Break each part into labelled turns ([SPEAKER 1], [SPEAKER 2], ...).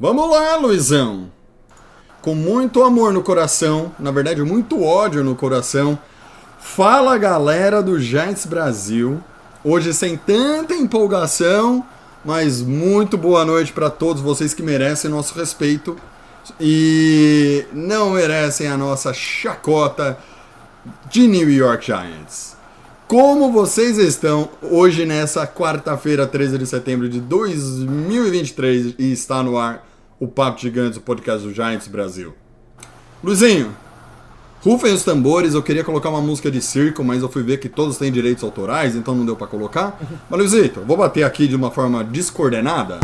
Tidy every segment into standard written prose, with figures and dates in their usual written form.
[SPEAKER 1] Vamos lá, Luizão. Com muito amor no coração, na verdade, muito ódio no coração. Fala, galera do Giants Brasil. Hoje sem tanta empolgação, mas muito boa noite para todos vocês que merecem nosso respeito e não merecem a nossa chacota de New York Giants. Como vocês estão hoje nessa quarta-feira, 13 de setembro de 2023 e está no ar o Papo Gigantes, o podcast do Giants Brasil. Luizinho, rufem os tambores, eu queria colocar uma música de circo, mas eu fui ver que todos têm direitos autorais, então não deu pra colocar. Mas Luizito, vou bater aqui de uma forma descoordenada.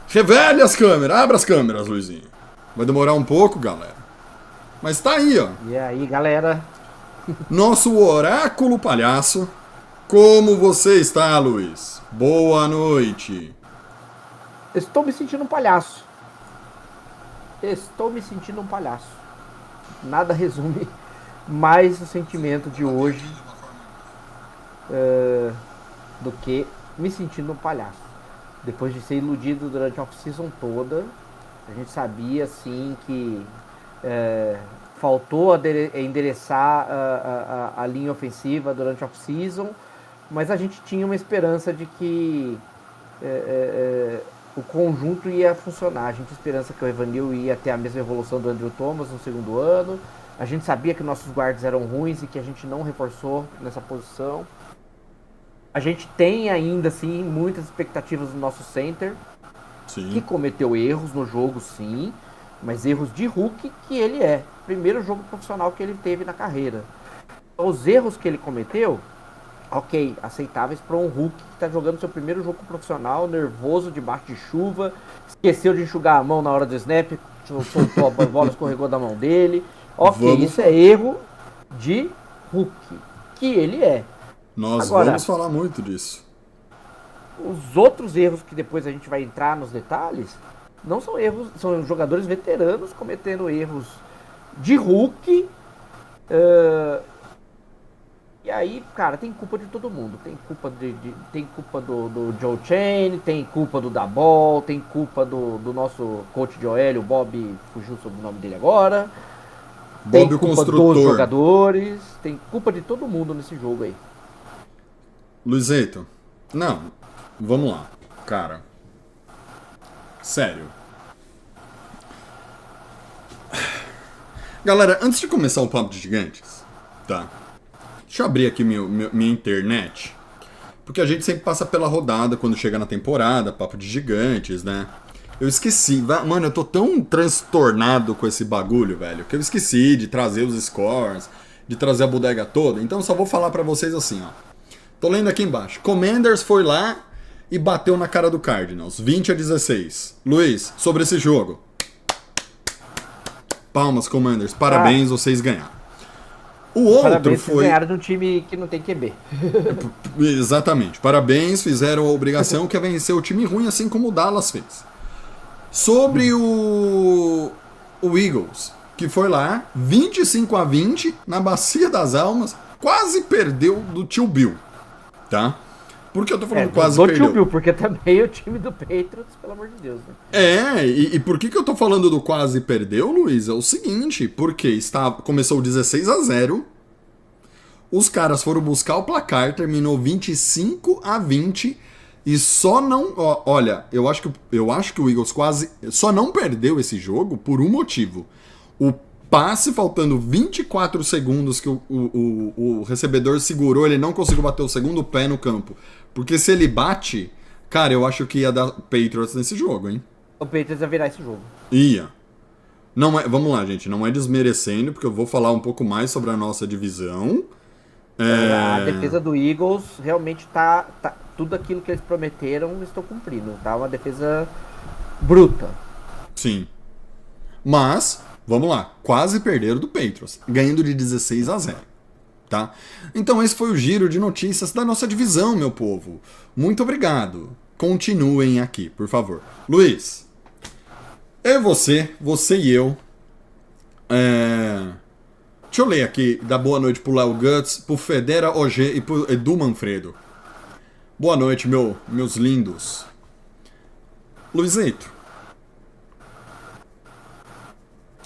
[SPEAKER 1] Revele as câmeras, abra as câmeras, Luizinho. Vai demorar um pouco, galera. Mas tá aí, ó.
[SPEAKER 2] E aí, galera?
[SPEAKER 1] Nosso oráculo palhaço. Como você está, Luiz? Boa noite.
[SPEAKER 2] Estou me sentindo um palhaço. Estou me sentindo um palhaço. Nada resume mais o sentimento de hoje do que me sentindo um palhaço. Depois de ser iludido durante a off-season toda, a gente sabia, assim, que faltou endereçar a linha ofensiva durante a off-season, mas a gente tinha uma esperança de que o conjunto ia funcionar. A gente tinha esperança que o Evanil ia ter a mesma evolução do Andrew Thomas no segundo ano. A gente sabia que nossos guards eram ruins e que a gente não reforçou nessa posição. A gente tem ainda, assim, muitas expectativas no nosso center,
[SPEAKER 1] Sim.
[SPEAKER 2] Que cometeu erros no jogo, sim, mas erros de Hulk que ele é. Primeiro jogo profissional que ele teve na carreira. Os erros que ele cometeu, ok, aceitáveis para um Hulk que está jogando seu primeiro jogo profissional, nervoso, debaixo de chuva, esqueceu de enxugar a mão na hora do snap, soltou a bola, escorregou da mão dele. Ok, Isso é erro de Hulk, que ele é.
[SPEAKER 1] Nós
[SPEAKER 2] Agora,
[SPEAKER 1] vamos falar muito disso.
[SPEAKER 2] Os outros erros que depois a gente vai entrar nos detalhes, não são erros, são jogadores veteranos cometendo erros de Hulk. E aí, cara, tem culpa de todo mundo. Tem culpa, tem culpa do Joe Chain, tem culpa do Dabol, tem culpa do nosso coach de OL, o Bob, fugiu sobre o nome dele agora.
[SPEAKER 1] Bob,
[SPEAKER 2] tem
[SPEAKER 1] o
[SPEAKER 2] culpa
[SPEAKER 1] construtor.
[SPEAKER 2] dos jogadores, tem culpa de todo mundo nesse jogo aí.
[SPEAKER 1] Luizito, não, vamos lá, cara. Sério. Galera, antes de começar o Papo de Gigantes, tá? Deixa eu abrir aqui minha internet. Porque a gente sempre passa pela rodada quando chega na temporada, Papo de Gigantes, né? Eu esqueci, mano, eu tô tão transtornado com esse bagulho, velho, que eu esqueci de trazer os scores, de trazer a bodega toda. Então eu só vou falar pra vocês assim, ó. Tô lendo aqui embaixo. Commanders foi lá e bateu na cara do Cardinals. 20-16. Luiz, sobre esse jogo. Palmas, Commanders. Parabéns, vocês ganharam. O outro
[SPEAKER 2] Parabéns,
[SPEAKER 1] foi...
[SPEAKER 2] vocês ganharam de um time que não tem QB.
[SPEAKER 1] Exatamente. Parabéns, fizeram a obrigação que é vencer o time ruim, assim como o Dallas fez. Sobre o Eagles, que foi lá, 25-20, na Bacia das Almas, quase perdeu do tio Bill. Tá? Por que eu tô falando quase perdeu?
[SPEAKER 2] Do Bill, porque também o time do Patriots, pelo amor de Deus, né?
[SPEAKER 1] E por que eu tô falando do quase perdeu, Luiz? É o seguinte, porque começou 16-0, os caras foram buscar o placar, terminou 25-20 e só não... olha, eu acho que o Eagles quase... Só não perdeu esse jogo por um motivo. O passe faltando 24 segundos que o recebedor segurou, ele não conseguiu bater o segundo pé no campo. Porque se ele bate, cara, eu acho que ia dar Patriots nesse jogo, hein?
[SPEAKER 2] O Patriots ia virar esse jogo.
[SPEAKER 1] Ia. Não é, vamos lá, gente, não é desmerecendo, porque eu vou falar um pouco mais sobre a nossa divisão.
[SPEAKER 2] A defesa do Eagles realmente tá tudo aquilo que eles prometeram, estão cumprindo. Tá uma defesa bruta.
[SPEAKER 1] Sim. Mas... Vamos lá, quase perderam do Patriots, ganhando de 16-0, tá? Então esse foi o giro de notícias da nossa divisão, meu povo. Muito obrigado. Continuem aqui, por favor. Luiz, você e eu. Deixa eu ler aqui, dar boa noite pro Léo Guts, pro Federa OG e pro Edu Manfredo. Boa noite, meus lindos. Luizito,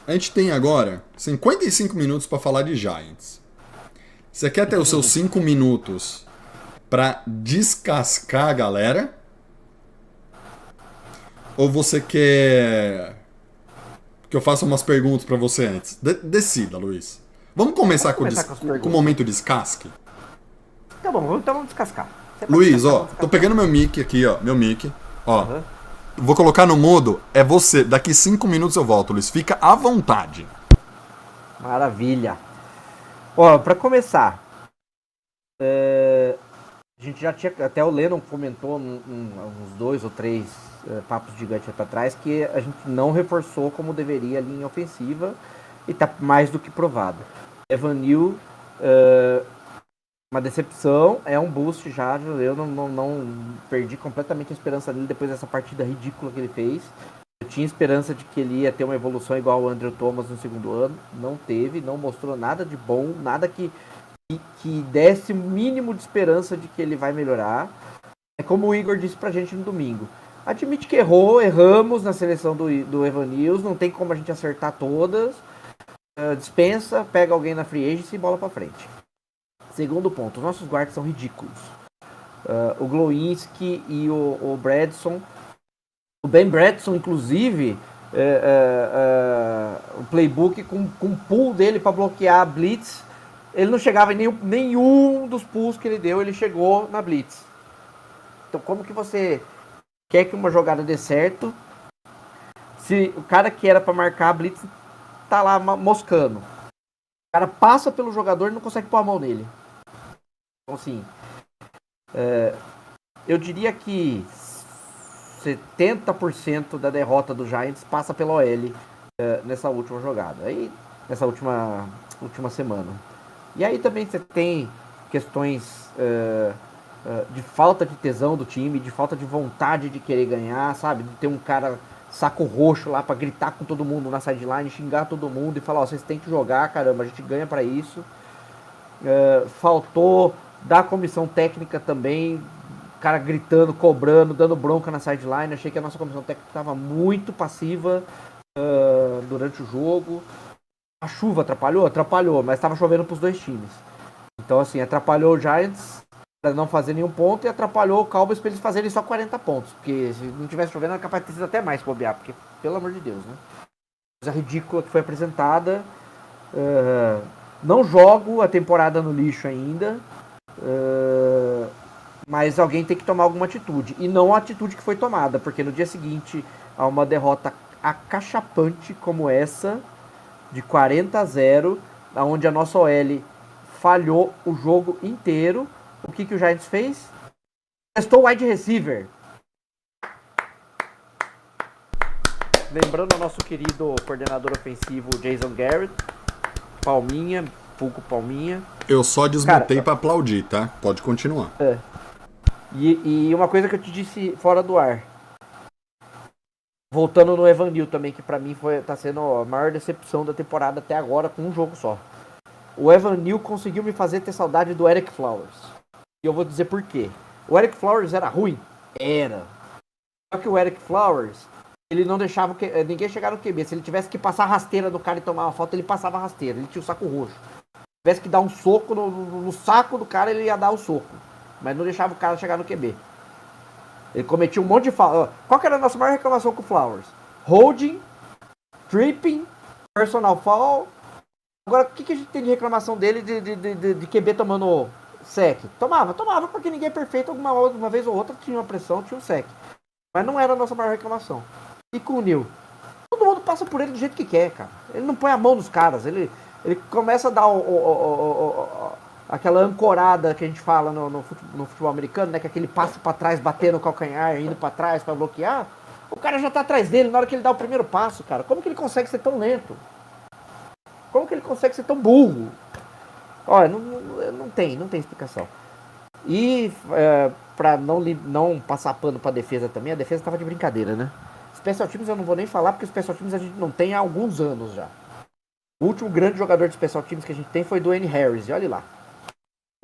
[SPEAKER 1] a gente tem agora 55 minutos para falar de Giants. Você quer ter os seus 5 minutos para descascar a galera? Ou você quer que eu faça umas perguntas para você antes? Decida, Luiz. Vamos começar, com o momento descasque?
[SPEAKER 2] Tá bom, então vamos descascar.
[SPEAKER 1] Luiz, ó, tô pegando meu mic aqui, ó. Meu mic. Ó. Vou colocar no mudo. É você. Daqui 5 minutos eu volto, Luiz. Fica à vontade.
[SPEAKER 2] Maravilha. Ó, pra começar. A gente já tinha. Até o Lennon comentou uns 2 ou 3 papos gigantes pra trás que a gente não reforçou como deveria a linha ofensiva. E tá mais do que provado. Evan Neal, uma decepção, é um boost já. Eu não perdi completamente a esperança dele depois dessa partida ridícula que ele fez. Eu tinha esperança de que ele ia ter uma evolução igual ao Andrew Thomas no segundo ano. Não teve, não mostrou nada de bom, nada que desse o mínimo de esperança de que ele vai melhorar. É como o Igor disse pra gente no domingo. Admite que erramos na seleção do Evan Neal, não tem como a gente acertar todas. Dispensa, pega alguém na free agency e bola pra frente. Segundo ponto, os nossos guardas são ridículos. O Glowinski e o Bradson. O Ben Bradson, inclusive, o playbook com o pull dele para bloquear a blitz, ele não chegava em nenhum dos pulls que ele deu, ele chegou na blitz. Então como que você quer que uma jogada dê certo se o cara que era para marcar a blitz tá lá moscando? O cara passa pelo jogador e não consegue pôr a mão nele. Então, assim, eu diria que 70% da derrota do Giants passa pela OL nessa última jogada. Aí, nessa última semana. E aí também você tem questões de falta de tesão do time, de falta de vontade de querer ganhar, sabe? De ter um cara saco roxo lá pra gritar com todo mundo na sideline, xingar todo mundo e falar, ó, vocês têm que jogar, caramba, a gente ganha pra isso. Faltou da comissão técnica também, cara gritando, cobrando, dando bronca na sideline. Achei que a nossa comissão técnica estava muito passiva durante o jogo. A chuva atrapalhou? Atrapalhou, mas estava chovendo para os dois times. Então, assim, atrapalhou o Giants para não fazer nenhum ponto e atrapalhou o Cowboys para eles fazerem só 40 pontos. Porque se não tivesse chovendo, era capaz de ter sido até mais bobear. Porque, pelo amor de Deus, né? Coisa ridícula que foi apresentada. Não jogo a temporada no lixo ainda. Mas alguém tem que tomar alguma atitude. E não a atitude que foi tomada. Porque no dia seguinte, a uma derrota acachapante como essa, de 40-0, onde a nossa OL falhou o jogo inteiro. O que o Giants fez? Testou o wide receiver. Lembrando o nosso querido coordenador ofensivo Jason Garrett. Palminha, pouco palminha.
[SPEAKER 1] Eu só desmutei para aplaudir, tá? Pode continuar.
[SPEAKER 2] E uma coisa que eu te disse fora do ar. Voltando no Evan Neal também, que pra mim tá sendo a maior decepção da temporada até agora, com um jogo só. O Evan Neal conseguiu me fazer ter saudade do Ereck Flowers. E eu vou dizer por quê. O Ereck Flowers era ruim? Era. Só que o Ereck Flowers, ele não deixava ninguém chegar no QB. Se ele tivesse que passar rasteira do cara e tomar uma falta, ele passava rasteira. Ele tinha o saco roxo. Se tivesse que dar um soco no saco do cara, ele ia dar o soco. Mas não deixava o cara chegar no QB. Ele cometia um monte de falta. Qual que era a nossa maior reclamação com o Flowers? Holding, tripping, personal foul. Agora, o que a gente tem de reclamação dele de QB tomando sec? Tomava, porque ninguém é perfeito. Uma vez ou outra tinha uma pressão, tinha um sec. Mas não era a nossa maior reclamação. E com o Neal? Todo mundo passa por ele do jeito que quer, cara. Ele não põe a mão nos caras. Ele começa a dar aquela ancorada que a gente fala no futebol americano, né? Que é aquele passo pra trás, bater no calcanhar, indo pra trás pra bloquear. O cara já tá atrás dele na hora que ele dá o primeiro passo, cara. Como que ele consegue ser tão lento? Como que ele consegue ser tão burro? Olha, não tem explicação. E pra não passar pano pra defesa também, a defesa tava de brincadeira, né? Special Teams eu não vou nem falar, porque Special Teams a gente não tem há alguns anos já. O último grande jogador de Special Teams que a gente tem foi Dwayne Harris, e olha lá.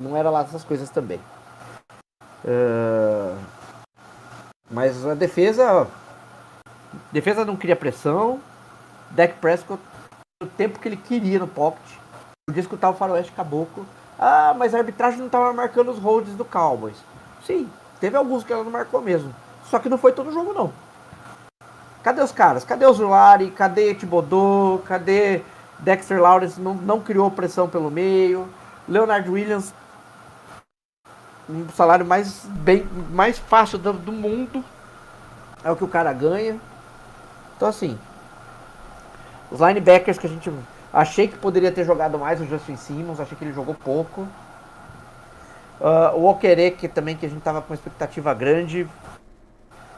[SPEAKER 2] Não era lá essas coisas também. Mas a defesa Defesa não cria pressão. Dak Prescott, o tempo que ele queria no pocket. Podia escutar o faroeste caboclo. Ah, mas a arbitragem não estava marcando os holds do Cowboys. Sim, teve alguns que ela não marcou mesmo. Só que não foi todo jogo, não. Cadê os caras? Cadê o Zulari? Cadê Thibodeau? Cadê Dexter Lawrence? Não criou pressão pelo meio. Leonard Williams, um salário mais fácil do mundo. É o que o cara ganha. Então, assim, os linebackers que a gente... Achei que poderia ter jogado mais o Justin Simmons. Achei que ele jogou pouco. O Okereke também, que a gente tava com uma expectativa grande.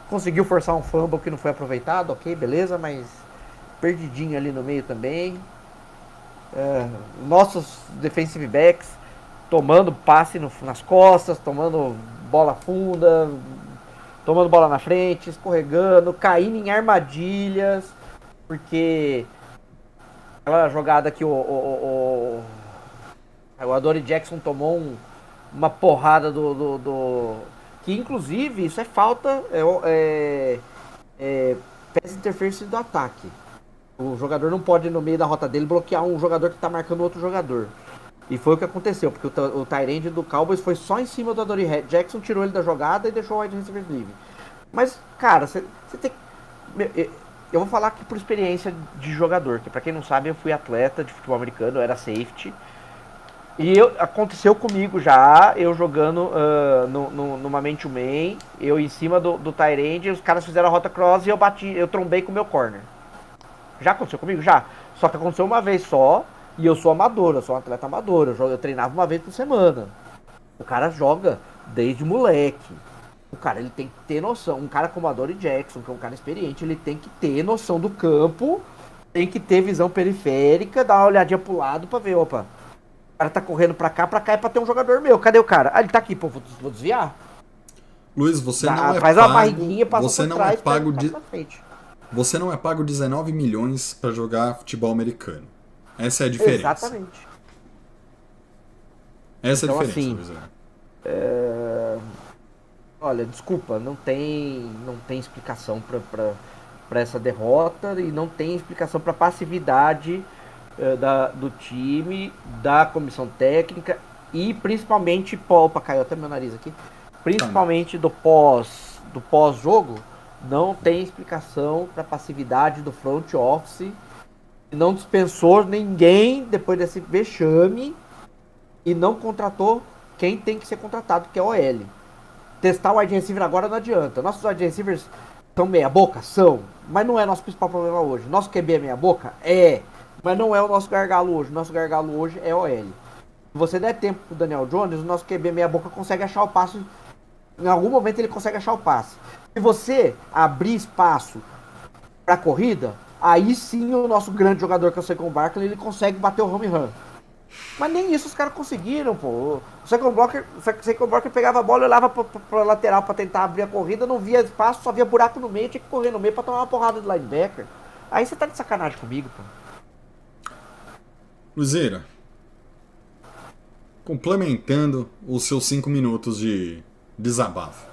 [SPEAKER 2] Conseguiu forçar um fumble que não foi aproveitado. Ok, beleza, mas perdidinho ali no meio também. Nossos defensive backs tomando passe nas costas, tomando bola funda, tomando bola na frente, escorregando, caindo em armadilhas, porque aquela jogada que o Adoree Jackson tomou uma porrada que inclusive isso é falta, pass interference do ataque. O jogador não pode, no meio da rota dele, bloquear um jogador que tá marcando outro jogador. E foi o que aconteceu, porque o tight end do Cowboys foi só em cima do Adoree Jackson, tirou ele da jogada e deixou o wide receiver livre. Mas, cara, você tem... Eu vou falar aqui por experiência de jogador, que pra quem não sabe, eu fui atleta de futebol americano, eu era safety. E aconteceu comigo já, eu jogando numa man-to-man, eu em cima do tight end, os caras fizeram a rota cross e eu trombei com o meu corner. Já aconteceu comigo? Já. Só que aconteceu uma vez só, e eu sou amador, eu sou um atleta amador, eu treinava uma vez por semana. O cara joga desde moleque. O cara, ele tem que ter noção. Um cara como a Adoree Jackson, que é um cara experiente, ele tem que ter noção do campo, tem que ter visão periférica, dar uma olhadinha pro lado pra ver, opa, o cara tá correndo pra cá é pra ter um jogador meu. Cadê o cara? Ah, ele tá aqui, pô, vou desviar.
[SPEAKER 1] Luiz, você não é
[SPEAKER 2] faz
[SPEAKER 1] pago...
[SPEAKER 2] uma barriguinha, passa
[SPEAKER 1] você
[SPEAKER 2] por
[SPEAKER 1] não
[SPEAKER 2] trás,
[SPEAKER 1] é pago
[SPEAKER 2] pra
[SPEAKER 1] de...
[SPEAKER 2] frente.
[SPEAKER 1] Você não é pago 19 milhões pra jogar futebol americano. Essa é a diferença.
[SPEAKER 2] Exatamente.
[SPEAKER 1] Essa
[SPEAKER 2] então,
[SPEAKER 1] é a diferença,
[SPEAKER 2] assim,
[SPEAKER 1] Luiz.
[SPEAKER 2] Olha, desculpa, não tem explicação pra essa derrota e não tem explicação pra passividade do time, da comissão técnica e principalmente, opa, caiu até meu nariz aqui, principalmente do pós-jogo, não tem explicação pra passividade do front office, não dispensou ninguém depois desse vexame e não contratou quem tem que ser contratado, que é o OL. Testar o wide receiver agora não adianta. Nossos wide receivers são meia boca? São. Mas não é nosso principal problema hoje. Nosso QB é meia boca? É. Mas não é o nosso gargalo hoje. Nosso gargalo hoje é OL. Se você der tempo pro Daniel Jones, o nosso QB meia boca consegue achar o passe. Em algum momento ele consegue achar o passe. Se você abrir espaço pra corrida, aí sim o nosso grande jogador, que é o Saquon Barkley, ele consegue bater o home run. Mas nem isso os caras conseguiram, pô. O Saquon Barkley pegava a bola e olhava pra lateral pra tentar abrir a corrida, não via espaço, só via buraco no meio, tinha que correr no meio pra tomar uma porrada de linebacker. Aí você tá de sacanagem comigo, pô.
[SPEAKER 1] Luzeira, complementando os seus 5 minutos de desabafo.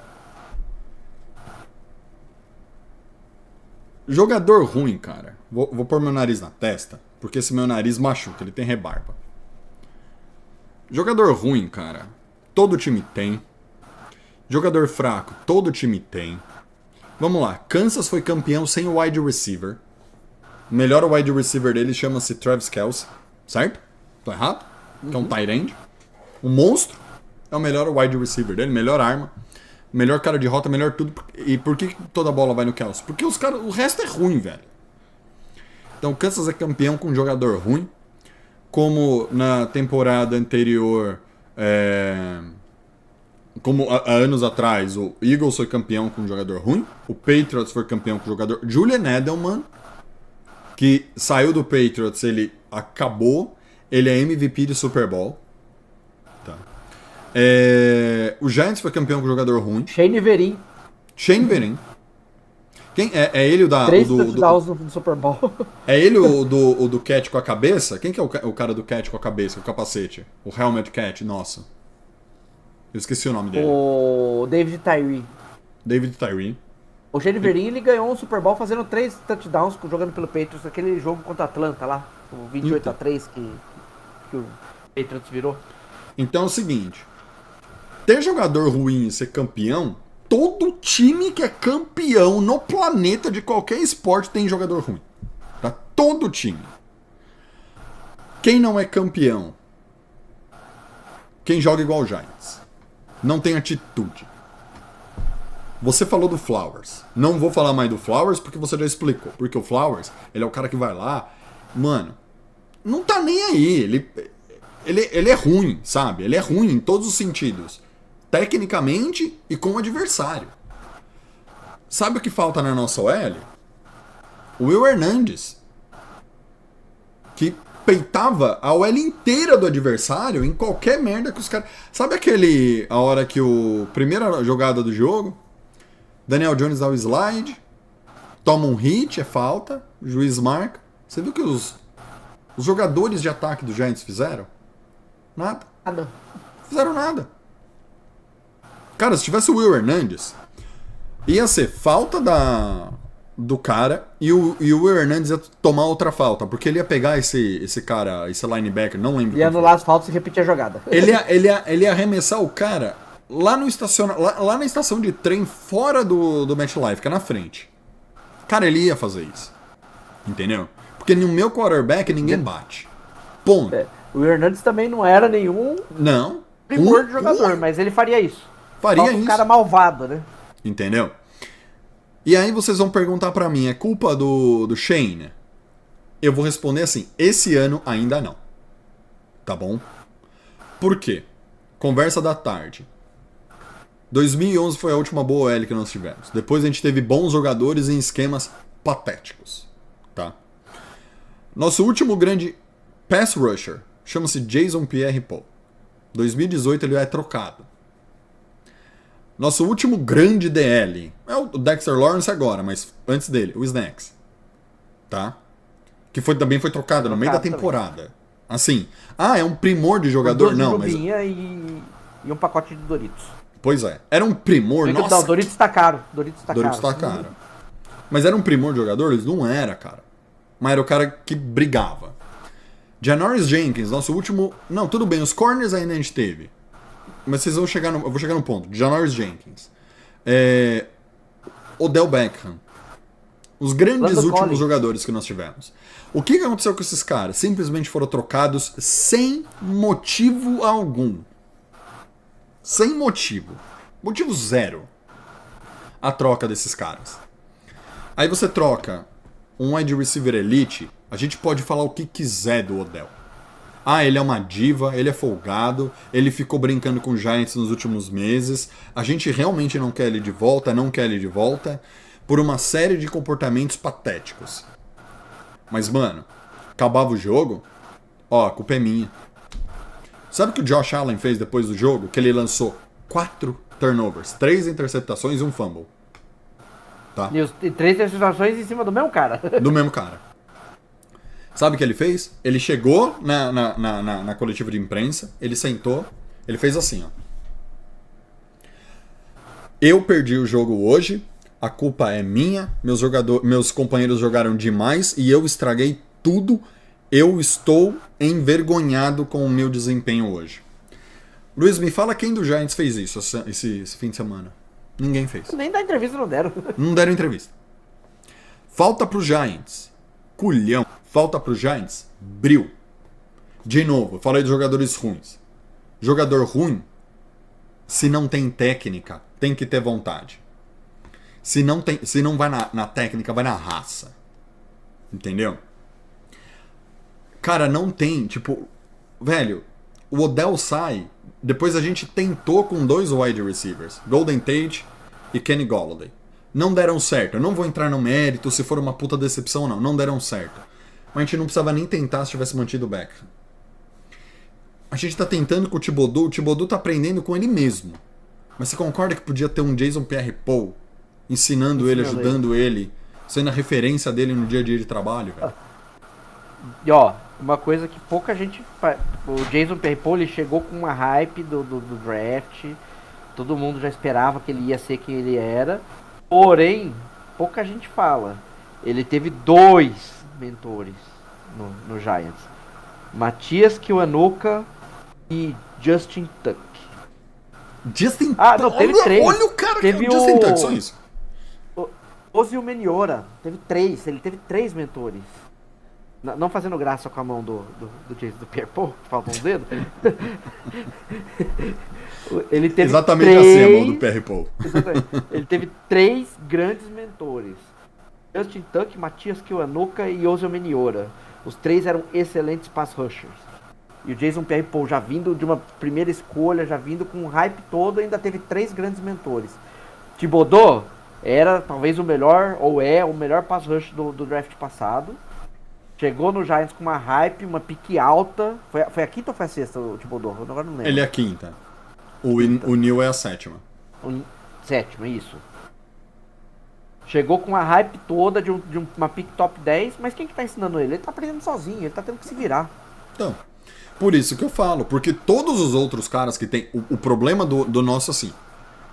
[SPEAKER 1] Jogador ruim, cara. Vou pôr meu nariz na testa, porque esse meu nariz machuca, ele tem rebarba. Jogador ruim, cara, todo time tem. Jogador fraco, todo time tem. Vamos lá, Kansas foi campeão sem o wide receiver. O melhor wide receiver dele chama-se Travis Kelce, certo? Tô errado? Que é um tight end. O monstro é o melhor wide receiver dele, melhor arma, melhor cara de rota, melhor tudo. E por que toda bola vai no Kelce? Porque o resto é ruim, velho. Então, Kansas é campeão com um jogador ruim. Como na temporada anterior, como há anos atrás, o Eagles foi campeão com um jogador ruim. O Patriots foi campeão com um jogador... Julian Edelman, que saiu do Patriots, ele acabou. Ele é MVP de Super Bowl. Tá. O Giants foi campeão com um jogador ruim.
[SPEAKER 2] Shane Vereen.
[SPEAKER 1] Quem é ele o da...
[SPEAKER 2] 3 touchdowns no Super Bowl.
[SPEAKER 1] É ele o do catch com a cabeça? Quem que é o cara do catch com a cabeça, com o capacete? O helmet catch, nossa. Eu esqueci o nome dele.
[SPEAKER 2] O David Tyree.
[SPEAKER 1] David Tyree.
[SPEAKER 2] O Vereen, ele ganhou um Super Bowl fazendo 3 touchdowns jogando pelo Patriots, aquele jogo contra a Atlanta lá, o 28-3 que o Patriots virou.
[SPEAKER 1] Então é o seguinte, ter jogador ruim e ser campeão, todo time que é campeão no planeta de qualquer esporte tem jogador ruim. Tá? Todo time. Quem não é campeão? Quem joga igual o Giants. Não tem atitude. Você falou do Flowers. Não vou falar mais do Flowers porque você já explicou. Porque o Flowers, ele é o cara que vai lá... Mano, não tá nem aí. Ele é ruim, sabe? Ele é ruim em todos os sentidos. Tecnicamente e com o adversário. Sabe o que falta na nossa OL? O Will Hernandez. Que peitava a OL inteira do adversário em qualquer merda que os caras... Sabe a hora que primeira jogada do jogo... Daniel Jones dá o slide, toma um hit, é falta, o juiz marca. Você viu que os jogadores de ataque do Giants fizeram? Nada.
[SPEAKER 2] Nada.
[SPEAKER 1] Fizeram nada. Cara, se tivesse o Will Hernandez, ia ser falta do cara e o Will Hernandez ia tomar outra falta, porque ele ia pegar esse cara, esse linebacker, não lembro.
[SPEAKER 2] Ia anular as faltas e repetir a jogada.
[SPEAKER 1] Ele ia arremessar o cara lá lá na estação de trem fora do MetLife, que é na frente. Cara, ele ia fazer isso. Entendeu? Porque no meu quarterback ninguém bate. Ponto.
[SPEAKER 2] O Hernandes também não era nenhum primor de jogador, mas ele faria isso.
[SPEAKER 1] Faria
[SPEAKER 2] isso. Um cara malvado, né?
[SPEAKER 1] Entendeu? E aí vocês vão perguntar pra mim, é culpa do Shane? Eu vou responder assim, esse ano ainda não. Tá bom? Por quê? Conversa da tarde. 2011 foi a última boa OL que nós tivemos. Depois a gente teve bons jogadores em esquemas patéticos. Tá? Nosso último grande pass rusher chama-se Jason Pierre-Paul. 2018 ele é trocado. Nosso último grande DL é o Dexter Lawrence agora, mas antes dele, o Snacks. Tá? Que também foi trocado no meio da temporada. Também. Assim, é um primor de jogador? Não, mas...
[SPEAKER 2] e um pacote de Doritos.
[SPEAKER 1] Pois é. Era um primor, nossa...
[SPEAKER 2] Não, Doritos tá caro.
[SPEAKER 1] Doritos tá caro. Mas era um primor de jogadores? Não era, cara. Mas era o cara que brigava. Janoris Jenkins, nosso último... Não, tudo bem, os corners ainda a gente teve. Mas vocês vão chegar eu vou chegar no ponto. Janoris Jenkins. Odell Beckham. Os grandes últimos jogadores que nós tivemos. O que aconteceu com esses caras? Simplesmente foram trocados sem motivo algum. Sem motivo. Motivo zero. A troca desses caras. Aí você troca um wide receiver elite, a gente pode falar o que quiser do Odell. Ele é uma diva, ele é folgado, ele ficou brincando com o Giants nos últimos meses, a gente realmente não quer ele de volta, por uma série de comportamentos patéticos. Mas, mano, acabava o jogo, a culpa é minha. Sabe o que o Josh Allen fez depois do jogo? Que ele lançou 4 turnovers, 3 interceptações e um fumble. Tá?
[SPEAKER 2] E 3 interceptações em cima do mesmo cara.
[SPEAKER 1] Do mesmo cara. Sabe o que ele fez? Ele chegou na coletiva de imprensa, ele sentou, ele fez assim, ó. Eu perdi o jogo hoje, a culpa é minha, meus companheiros jogaram demais e eu estraguei tudo. Eu estou envergonhado com o meu desempenho hoje. Luiz, me fala quem do Giants fez isso esse fim de semana. Ninguém fez.
[SPEAKER 2] Nem da entrevista não deram.
[SPEAKER 1] Não deram entrevista. Falta pro Giants. Culhão. Falta pro Giants. Bril. De novo, eu falei de jogadores ruins. Jogador ruim, se não tem técnica, tem que ter vontade. Se não vai na técnica, vai na raça. Entendeu? Cara, não tem, velho, o Odell sai, depois a gente tentou com 2 wide receivers, Golden Tate e Kenny Golladay. Não deram certo, eu não vou entrar no mérito se for uma puta decepção ou não deram certo. Mas a gente não precisava nem tentar se tivesse mantido o Beckham. A gente tá tentando com o Thibodeau tá aprendendo com ele mesmo. Mas você concorda que podia ter um Jason Pierre-Paul ensinando ele, ajudando ele, sendo a referência dele no dia a dia de trabalho, velho?
[SPEAKER 2] E uma coisa que pouca gente faz. O Jason Pierre-Paul, ele chegou com uma hype do draft. Todo mundo já esperava que ele ia ser quem ele era. Porém, pouca gente fala. Ele teve 2 mentores no Giants. Matias Kiwanuka e Justin Tuck.
[SPEAKER 1] Justin
[SPEAKER 2] não, teve 3.
[SPEAKER 1] Olha o cara
[SPEAKER 2] teve
[SPEAKER 1] que é o Justin Tuck, só isso.
[SPEAKER 2] Ozil Meniora. Teve 3. Ele teve 3 mentores. Não fazendo graça com a mão do Pierre-Paul, faltam uns dedos. Ele teve
[SPEAKER 1] exatamente assim a mão do Pierre-Paul.
[SPEAKER 2] Ele teve 3 grandes mentores. Justin Tuck, Matias Kiwanuka e Ozil Meniora. Os 3 eram excelentes pass rushers. E o Jason Pierre-Paul, já vindo de uma primeira escolha, já vindo com um hype todo, ainda teve 3 grandes mentores. Thibodeau era talvez o melhor, ou é o melhor pass rush do draft passado. Chegou no Giants com uma hype, uma pique alta. Foi a quinta ou foi a sexta, o Thibodeau? Eu agora não lembro.
[SPEAKER 1] Ele é a quinta. O Neil é a sétima.
[SPEAKER 2] Sétima, isso. Chegou com a hype toda de uma pick top 10, mas quem que tá ensinando ele? Ele tá aprendendo sozinho, ele tá tendo que se virar.
[SPEAKER 1] Então, por isso que eu falo, porque todos os outros caras que tem... O problema do nosso, assim,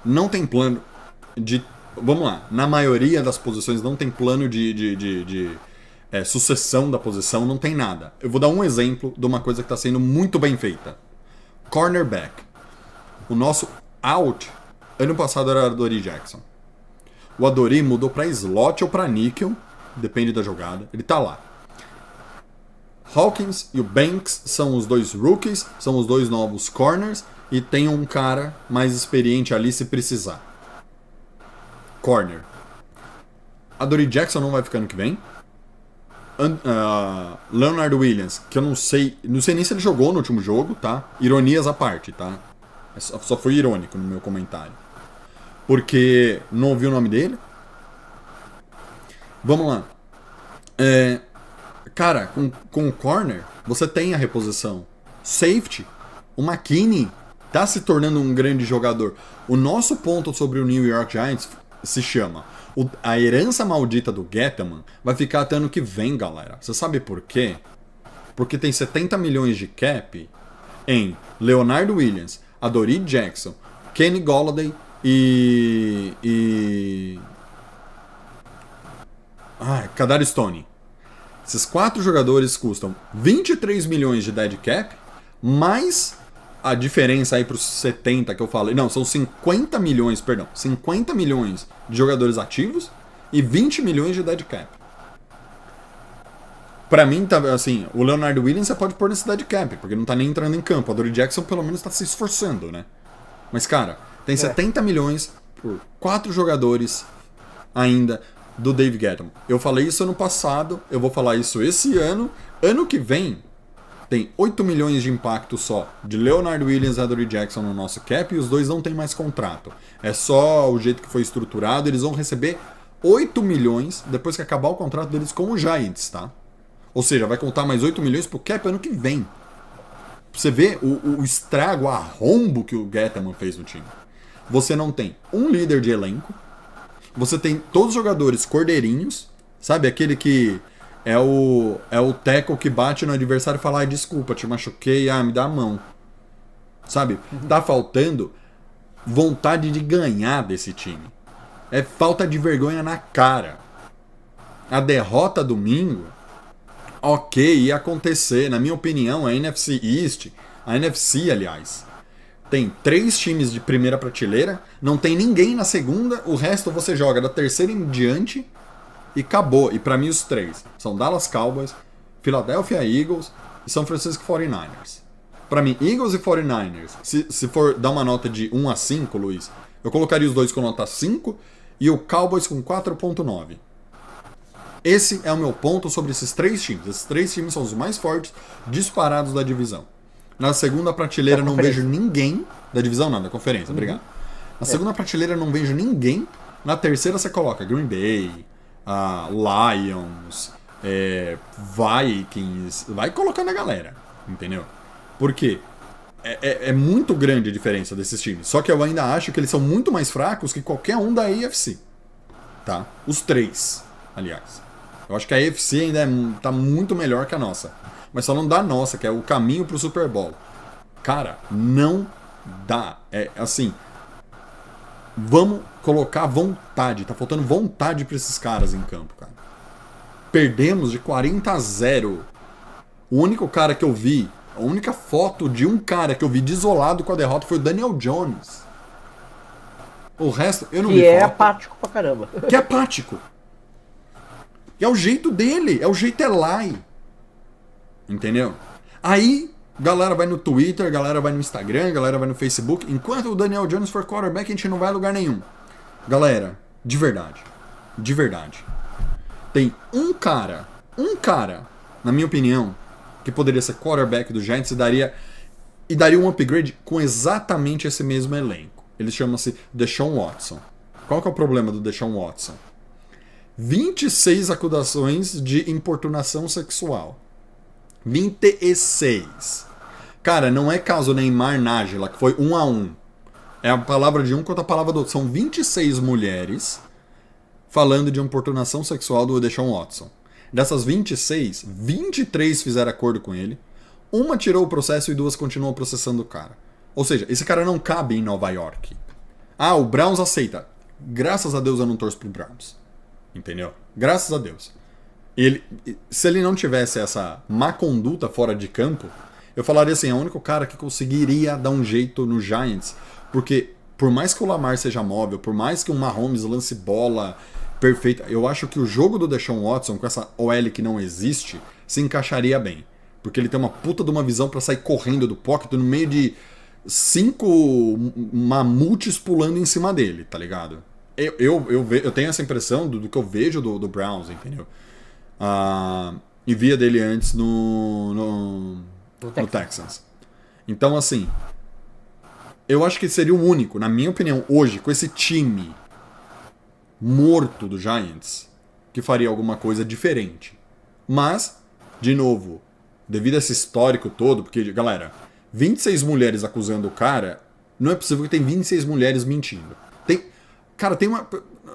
[SPEAKER 1] não tem plano de... Vamos lá, na maioria das posições não tem plano de sucessão da posição, não tem nada. Eu vou dar um exemplo de uma coisa que tá sendo muito bem feita. Cornerback. O nosso out, ano passado era Adoree Jackson. O Adoree mudou pra slot ou pra nickel, depende da jogada, ele tá lá. Hawkins e o Banks são os 2 rookies, são os 2 novos corners, e tem um cara mais experiente ali se precisar. Corner. Adoree Jackson não vai ficar ano que vem. Leonard Williams, que eu não sei nem se ele jogou no último jogo, tá? Ironias à parte, tá? Só fui irônico no meu comentário. Porque não ouvi o nome dele. Vamos lá. Cara, com o corner, você tem a reposição. Safety, o McKinney tá se tornando um grande jogador. O nosso ponto sobre o New York Giants se chama a herança maldita do Gettleman vai ficar até ano que vem, galera. Você sabe por quê? Porque tem 70 milhões de cap em Leonard Williams, Adoree Jackson, Kenny Golladay e Kadar Stone. Esses 4 jogadores custam 23 milhões de dead cap, mais a diferença aí para os 70 que eu falei. Não, são 50 milhões de jogadores ativos e 20 milhões de dead cap. Pra mim, tá, assim, o Leonard Williams você pode pôr nesse dead cap, porque não tá nem entrando em campo. A Adoree Jackson pelo menos tá se esforçando, né? Mas, cara, tem 70 milhões por 4 jogadores ainda do Dave Gettleman. Eu falei isso ano passado, eu vou falar isso esse ano. Ano que vem, tem 8 milhões de impacto só de Leonard Williams e Adoree Jackson no nosso cap, e os 2 não tem mais contrato. É só o jeito que foi estruturado, eles vão receber 8 milhões depois que acabar o contrato deles com o Giants, tá? Ou seja, vai contar mais 8 milhões pro cap ano que vem. Você vê o estrago, o arrombo que o Gettleman fez no time. Você não tem um líder de elenco, você tem todos os jogadores cordeirinhos, sabe? Aquele que é o tackle que bate no adversário e fala: desculpa, te machuquei, me dá a mão. Sabe? Tá faltando vontade de ganhar desse time. É falta de vergonha na cara. A derrota domingo, ok, ia acontecer. Na minha opinião, a NFC East, a NFC, aliás, tem 3 times de primeira prateleira, não tem ninguém na segunda, o resto você joga da terceira em diante e acabou. E pra mim os 3 são Dallas Cowboys, Philadelphia Eagles e São Francisco 49ers. Pra mim, Eagles e 49ers, se for dar uma nota de 1 a 5, Luiz, eu colocaria os 2 com nota 5 e o Cowboys com 4.9. Esse é o meu ponto sobre esses 3 times. Esses 3 times são os mais fortes, disparados da divisão. Na segunda prateleira não vejo ninguém. Da divisão não, da conferência, obrigado. Na segunda prateleira não vejo ninguém. Na terceira você coloca Green Bay, Lions, Vikings. Vai colocando a galera, entendeu? Por quê? É muito grande a diferença desses times. Só que eu ainda acho que eles são muito mais fracos que qualquer um da AFC. Tá? Os 3, aliás. Eu acho que a AFC ainda tá muito melhor que a nossa. Mas só não dá a nossa, que é o caminho pro Super Bowl. Cara, não dá. É assim. Vamos colocar vontade. Tá faltando vontade pra esses caras em campo, cara. Perdemos de 40-0. O único cara que eu vi, a única foto de um cara que eu vi desolado com a derrota foi o Daniel Jones. O resto, eu não vi
[SPEAKER 2] Que é
[SPEAKER 1] foto.
[SPEAKER 2] apático pra caramba.
[SPEAKER 1] Que é apático. E é o jeito dele, é o jeito Eli. Entendeu? Aí, galera vai no Twitter, galera vai no Instagram, galera vai no Facebook. Enquanto o Daniel Jones for quarterback, a gente não vai a lugar nenhum. Galera, de verdade. De verdade. Tem um cara, na minha opinião, que poderia ser quarterback do Giants e daria um upgrade com exatamente esse mesmo elenco. Ele chama-se Deshaun Watson. Qual que é o problema do Deshaun Watson? 26 acusações de importunação sexual. 26. Cara, não é caso Neymar Nájila, que foi 1-1. É a palavra de um contra a palavra do outro. São 26 mulheres falando de importunação sexual do Deshaun Watson. Dessas 26, 23 fizeram acordo com ele. Uma tirou o processo e 2 continuam processando o cara. Ou seja, esse cara não cabe em Nova York. Ah, o Browns aceita. Graças a Deus eu não torço pro Browns. Entendeu? Graças a Deus. Se ele não tivesse essa má conduta fora de campo, eu falaria assim, é o único cara que conseguiria dar um jeito no Giants. Porque por mais que o Lamar seja móvel, por mais que o Mahomes lance bola perfeita, eu acho que o jogo do Deshaun Watson, com essa OL que não existe, se encaixaria bem. Porque ele tem uma puta de uma visão pra sair correndo do pocket no meio de 5 mamutes pulando em cima dele, tá ligado? Eu tenho essa impressão do que eu vejo do Browns, entendeu? E via dele antes no Texans. Então, assim, eu acho que seria o único, na minha opinião, hoje, com esse time morto do Giants, que faria alguma coisa diferente. Mas, de novo, devido a esse histórico todo, porque, galera, 26 mulheres acusando o cara, não é possível que tem 26 mulheres mentindo. Cara, tem uma...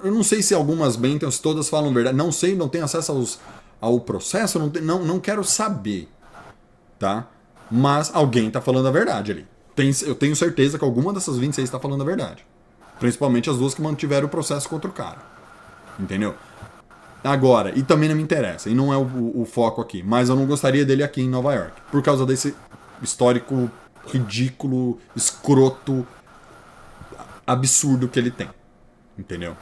[SPEAKER 1] Eu não sei se algumas mentem, se todas falam verdade. Não sei, não tenho acesso ao processo, não quero saber. Tá? Mas alguém tá falando a verdade ali. Eu tenho certeza que alguma dessas 26 tá falando a verdade. Principalmente as 2 que mantiveram o processo contra o cara. Entendeu? Agora, e também não me interessa, e não é o foco aqui, mas eu não gostaria dele aqui em Nova York. Por causa desse histórico ridículo, escroto, absurdo que ele tem. Entendeu?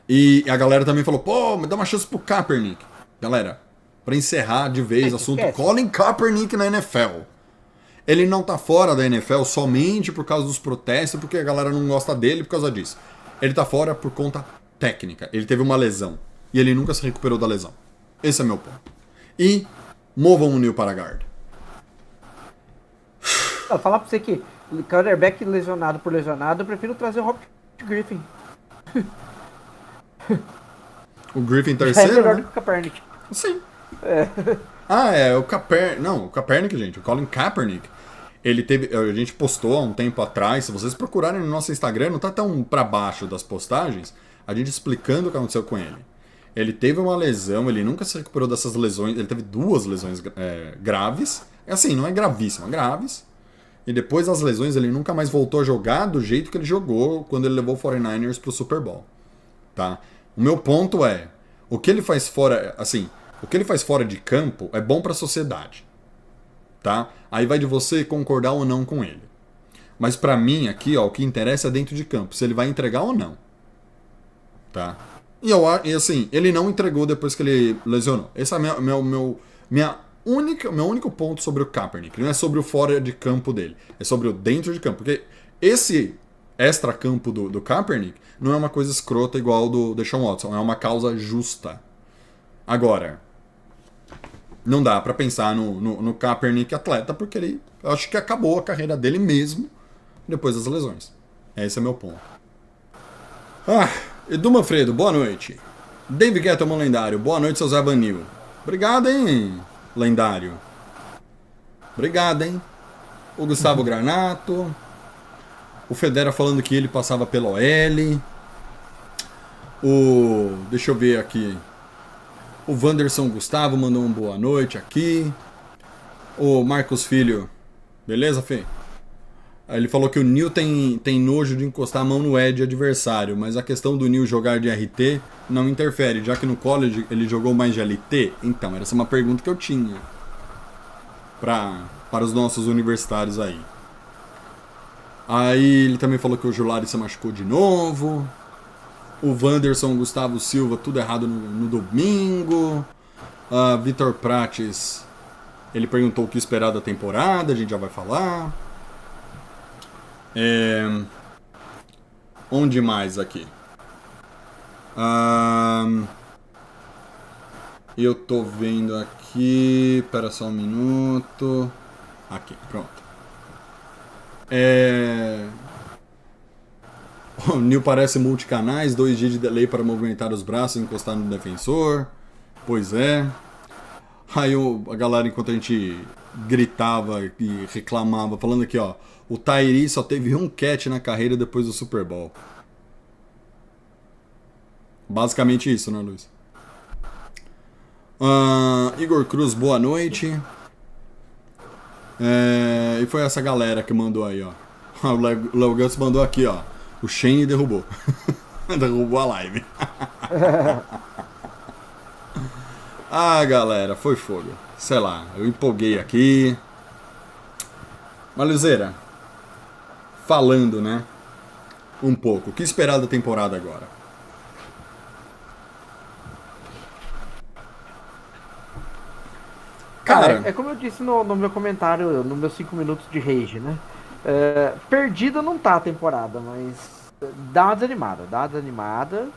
[SPEAKER 1] E a galera também falou, pô, me dá uma chance pro Kaepernick. Galera, pra encerrar de vez o assunto, Colin Kaepernick na NFL. Ele não tá fora da NFL somente por causa dos protestos, porque a galera não gosta dele por causa disso. Ele tá fora por conta técnica. Ele teve uma lesão. E ele nunca se recuperou da lesão. Esse é meu ponto. E movam o Neil para guard.
[SPEAKER 2] Vou falar pra você que quarterback lesionado por lesionado, eu prefiro trazer o Robert Griffin.
[SPEAKER 1] O Griffin
[SPEAKER 2] É
[SPEAKER 1] terceiro,
[SPEAKER 2] melhor
[SPEAKER 1] né?
[SPEAKER 2] do que o Kaepernick.
[SPEAKER 1] Sim.
[SPEAKER 2] É.
[SPEAKER 1] É o Kaepernick. Não, o Kaepernick, gente. O Colin Kaepernick. Ele teve. A gente postou há um tempo atrás. Se vocês procurarem no nosso Instagram, não tá tão pra baixo das postagens. A gente explicando o que aconteceu com ele. Ele teve uma lesão, ele nunca se recuperou dessas lesões. Ele teve 2 lesões graves. Assim, não é gravíssima, graves. E depois das lesões, ele nunca mais voltou a jogar do jeito que ele jogou quando ele levou o 49ers pro Super Bowl. Tá? O meu ponto é, o que ele faz fora, assim, o que ele faz fora de campo é bom pra sociedade. Tá? Aí vai de você concordar ou não com ele. Mas pra mim aqui, ó, o que interessa é dentro de campo, se ele vai entregar ou não. Tá? E assim, ele não entregou depois que ele lesionou. Esse é meu único ponto sobre o Kaepernick. Não é sobre o fora de campo dele, é sobre o dentro de campo. Porque esse extra-campo do Kaepernick não é uma coisa escrota igual do Deshaun Watson, é uma causa justa. Agora, não dá pra pensar no Kaepernick atleta, porque ele, eu acho que acabou a carreira dele mesmo depois das lesões. Esse é meu ponto. Edu Manfredo, boa noite. David Gettleman lendário, boa noite, seu Zé Vanil. Obrigado, hein, lendário. Obrigado, hein. O Gustavo Granato. O Federa falando que ele passava pela OL. Deixa eu ver aqui. O Wanderson Gustavo mandou uma boa noite aqui. O Marcos Filho. Beleza, Fê? Aí ele falou que o Neil tem nojo de encostar a mão no Ed adversário, mas a questão do Neil jogar de RT não interfere, já que no college ele jogou mais de LT. Então, essa é uma pergunta que eu tinha para os nossos universitários aí. Aí ele também falou que o Julari se machucou de novo. O Wanderson, Gustavo Silva, tudo errado no domingo. Vitor Prates, ele perguntou o que esperar da temporada, a gente já vai falar. Onde mais aqui? Eu tô vendo aqui. Espera só um minuto. Aqui, pronto. O Neil parece multicanais, 2 dias de delay para movimentar os braços e encostar no defensor. Pois é. Aí a galera, enquanto a gente gritava e reclamava, falando aqui, ó, o Tyree só teve um catch na carreira depois do Super Bowl. Basicamente isso, né, Luiz? Igor Cruz, boa noite. E foi essa galera que mandou aí, ó. O Léo Guts mandou aqui, ó. O Shane derrubou. Derrubou a live. Galera, foi fogo. Sei lá, eu empolguei aqui. Maluzeira, falando, né? Um pouco. O que esperar da temporada agora?
[SPEAKER 2] Cara, é como eu disse no meu comentário, nos meus 5 minutos de rage, né? Perdida não tá a temporada, mas dá uma desanimada.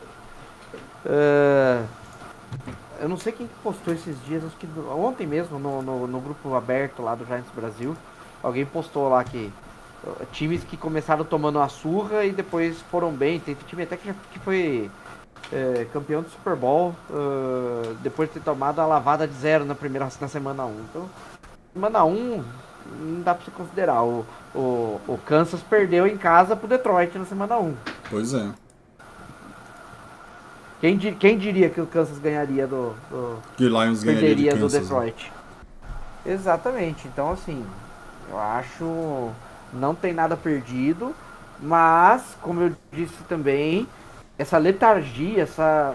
[SPEAKER 2] Eu não sei quem postou esses dias, acho que ontem mesmo, no grupo aberto lá do Giants Brasil, alguém postou lá que times que começaram tomando a surra e depois foram bem. Tem time até que foi campeão do Super Bowl depois de ter tomado a lavada de 0 na semana 1. Então, semana 1 não dá pra se considerar. O Kansas perdeu em casa pro Detroit na semana 1.
[SPEAKER 1] Pois é.
[SPEAKER 2] Quem diria que o Kansas ganharia
[SPEAKER 1] que o Lions
[SPEAKER 2] perderia
[SPEAKER 1] ganharia de Kansas,
[SPEAKER 2] do Detroit? Né? Exatamente. Então, assim, eu acho não tem nada perdido, mas, como eu disse também, essa letargia, essa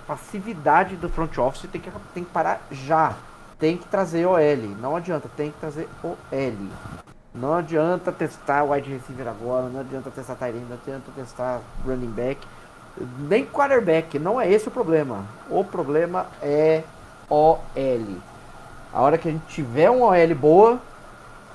[SPEAKER 2] passividade do front office tem que parar já. Tem que trazer OL. Não adianta, tem que trazer OL. Não adianta testar wide receiver agora, não adianta testar tight end, não adianta testar running back, nem quarterback. Não é esse o problema. O problema é OL. A hora que a gente tiver uma OL boa,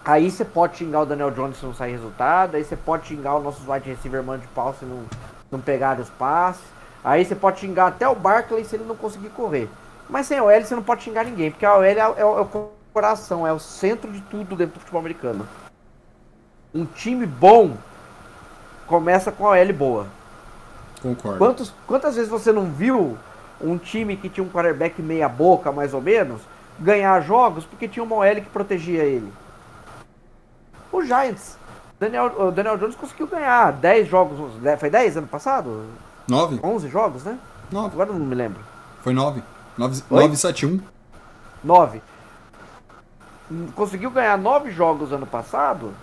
[SPEAKER 2] aí você pode xingar o Daniel Jones se não sair resultado, aí você pode xingar os nossos wide receiver mano de pau se não pegar os passes, aí você pode xingar até o Barkley se ele não conseguir correr. Mas sem OL você não pode xingar ninguém, porque a OL é o coração, é o centro de tudo dentro do futebol americano. Um time bom começa com a OL boa.
[SPEAKER 1] Concordo.
[SPEAKER 2] Quantas vezes você não viu um time que tinha um quarterback meia boca, mais ou menos, ganhar jogos porque tinha uma OL que protegia ele? O Giants. O Daniel Jones conseguiu ganhar 10 jogos. Foi 10 ano passado?
[SPEAKER 1] 9?
[SPEAKER 2] 11 jogos, né?
[SPEAKER 1] 9.
[SPEAKER 2] Agora eu não me lembro.
[SPEAKER 1] Foi 9. 9-7-1.
[SPEAKER 2] 9. Conseguiu ganhar 9 jogos ano passado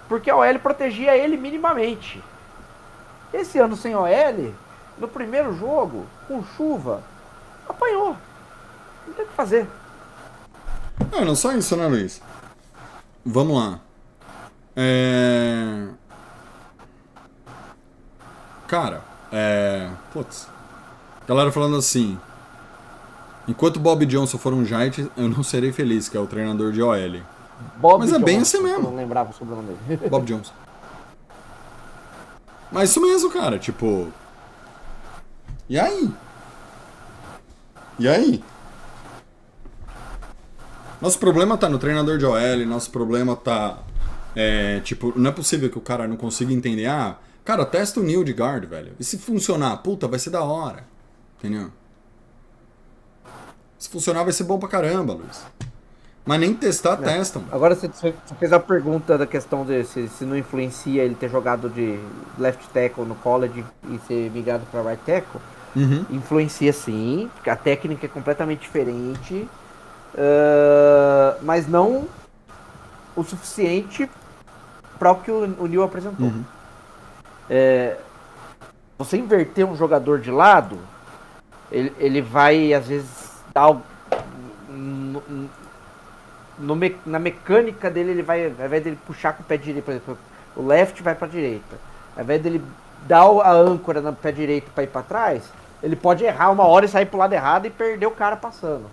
[SPEAKER 2] porque a OL protegia ele minimamente. Esse ano sem OL, no primeiro jogo, com chuva, apanhou. Não tem o que fazer.
[SPEAKER 1] Não só isso, né, Luiz? Vamos lá. Cara, putz. Galera falando assim: enquanto Bob Johnson for um Giant, eu não serei feliz, que é o treinador de OL. Mas é bem assim mesmo.
[SPEAKER 2] Eu não lembrava o sobrenome dele.
[SPEAKER 1] Bob Johnson. Mas isso mesmo, cara. Tipo. E aí? Nosso problema tá no treinador de OL. Nosso problema tá. Tipo, não é possível que o cara não consiga entender. Cara, testa o Neil de guard, velho. E se funcionar, puta, vai ser da hora. Entendeu? Se funcionar, vai ser bom pra caramba, Luiz. Mas nem testar, testam.
[SPEAKER 2] Agora você fez a pergunta da questão de se não influencia ele ter jogado de left tackle no college e ser migrado para right tackle.
[SPEAKER 1] Uhum.
[SPEAKER 2] Influencia sim, porque a técnica é completamente diferente, mas não o suficiente para o que o Neil apresentou. Você inverter um jogador de lado, ele vai, às vezes, dar na mecânica dele, ele vai, ao invés dele puxar com o pé direito, por exemplo, o left vai para a direita, ao invés dele dar a âncora no pé direito para ir para trás, ele pode errar uma hora e sair pro lado errado e perder o cara passando.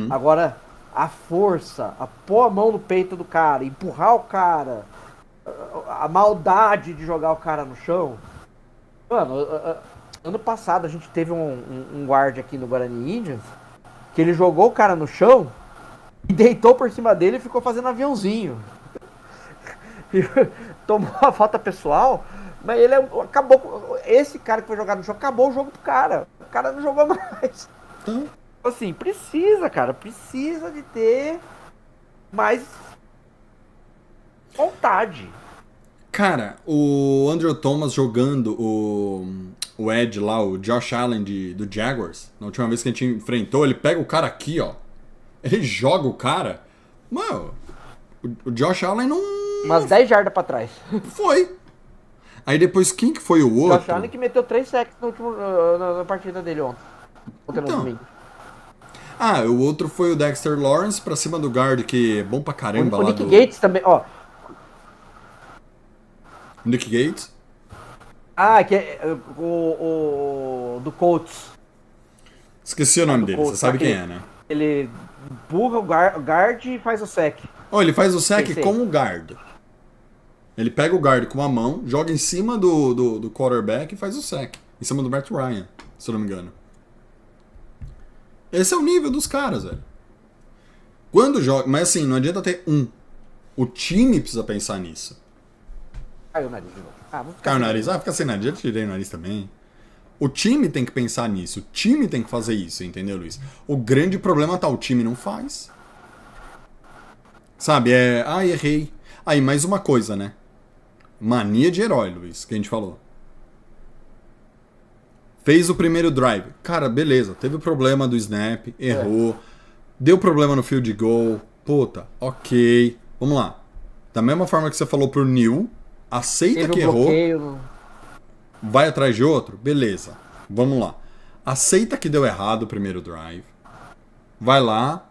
[SPEAKER 2] Agora, a força, a pôr a mão no peito do cara, empurrar o cara, a maldade de jogar o cara no chão. Mano, ano passado a gente teve um guard aqui no Guarani Indians que ele jogou o cara no chão e deitou por cima dele e ficou fazendo aviãozinho. Tomou a falta pessoal, mas ele acabou. Esse cara que foi jogar no chão acabou o jogo pro cara. O cara não jogou mais. Assim, precisa de ter mais vontade.
[SPEAKER 1] Cara, o Andrew Thomas jogando o Ed lá, o Josh Allen do Jaguars, na última vez que a gente enfrentou, ele pega o cara aqui, ó. Ele joga o cara. Mano, o Josh Allen não...
[SPEAKER 2] Umas 10 jardas pra trás.
[SPEAKER 1] Foi. Aí depois, quem que foi o outro?
[SPEAKER 2] Josh Allen que meteu 3 sacks na partida dele ontem. Ontem no domingo.
[SPEAKER 1] Ah, o outro foi o Dexter Lawrence pra cima do guard, que é bom pra caramba
[SPEAKER 2] o
[SPEAKER 1] lá
[SPEAKER 2] Nick Gates também, ó.
[SPEAKER 1] Nick Gates?
[SPEAKER 2] Ah, que é o do Colts.
[SPEAKER 1] Esqueci o nome dele,
[SPEAKER 2] Colts,
[SPEAKER 1] você sabe quem é, né?
[SPEAKER 2] Ele burra o guard e faz o sec.
[SPEAKER 1] Oh, ele faz o sec com o guard. Ele pega o guard com uma mão, joga em cima do quarterback e faz o sec. Em cima do Matt Ryan, se eu não me engano. Esse é o nível dos caras, velho. Quando joga... Mas assim, não adianta ter um. O time precisa pensar nisso.
[SPEAKER 2] Caiu o nariz de novo.
[SPEAKER 1] Caiu o nariz? Ah, fica sem nariz. Já tirei o nariz também. O time tem que pensar nisso. O time tem que fazer isso, entendeu, Luiz? O grande problema tá, o time não faz. Sabe, errei. Aí, mais uma coisa, né? Mania de herói, Luiz, que a gente falou. Fez o primeiro drive. Cara, beleza. Teve o problema do snap, errou. Deu problema no field goal. Puta, ok. Vamos lá. Da mesma forma que você falou pro Neil, aceita que errou.
[SPEAKER 2] Bloqueio.
[SPEAKER 1] Vai atrás de outro? Beleza. Vamos lá. Aceita que deu errado o primeiro drive. Vai lá.